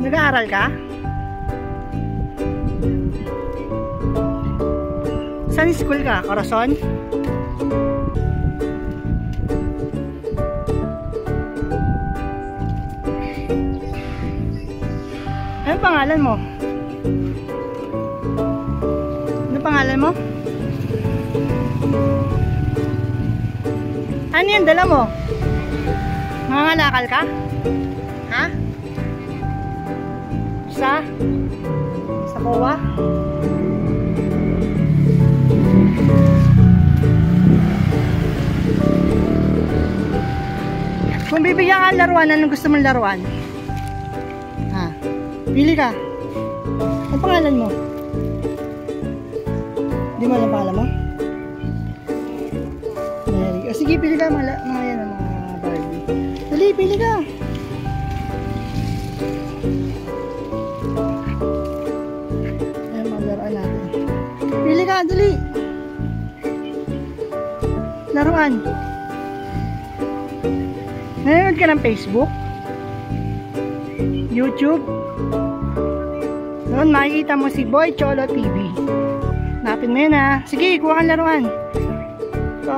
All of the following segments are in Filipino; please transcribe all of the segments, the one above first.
Nag-aaral ka? Saan school ka? Corazon? Anong pangalan mo? Anong pangalan mo? Ano yung dala mo? Mangangalakal ka? Ha? Sa COA? Kung bibigyan ka ng laruan, anong gusto mong laruan? Ha? Pili ka. Ang pangalan mo? Di mo alam pangalan mo? Mary. O sige, pili ka mga yan, mga Barbie. Dali, pili ka. Ayan, maglaruan natin. Pili ka, dali. Laruan. Nanonood ka ng Facebook? YouTube? Doon makikita mo si Boy Cholo TV. Hanapin mo yun ha. Sige, kuha kang laruan. So,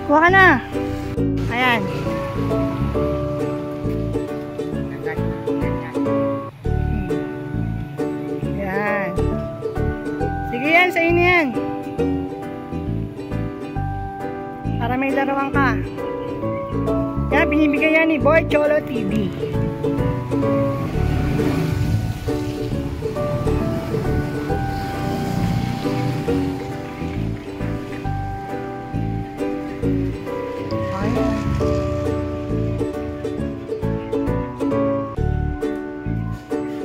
kuha ka na. Ayan. Ayan. Sige yan, sa inyo yan. Para may laruan ka. Yan, binibigay yan ni Boy Cholo TV.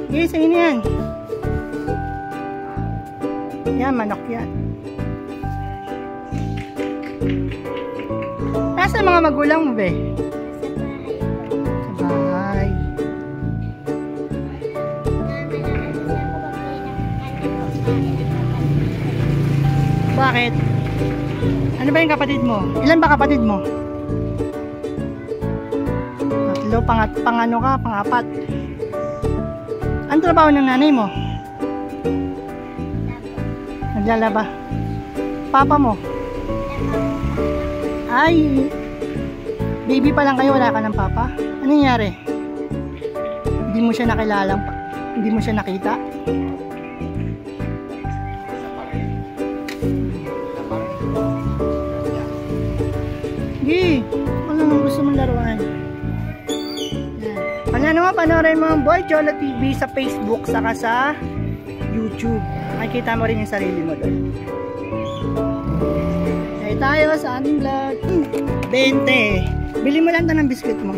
Sige, sa inyo yan. Yan, manok yan. Nasaan mga magulang mo, be? Sa bahay. Bakit? Ano ba yung kapatid mo? Ilan ba kapatid mo? Tatlo, pang-ano ka, pang-apat. Ang trabaho ng nanay mo? Naglalaba. Papa mo? Ay, baby pa lang kayo, wala ka ng papa? Ano nangyari? Hindi mo siya nakilala? Hindi mo siya nakita? Sige, ano nang gusto mong laruan? Ano mo, panoorin mo ang Boy Cholo TV sa Facebook saka sa YouTube. Makikita mo rin yung sarili mo doon. Kaya tayo sa ating vlog. 20. Bili mo lang ito ng biscuit mo.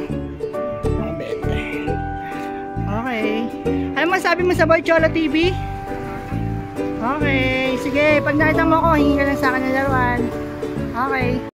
20. Okay. Ano masabi mo sa Boy Cholo TV? Okay. Sige, pag nakita mo ako, hingi ka lang sa akin ng laruan. Okay.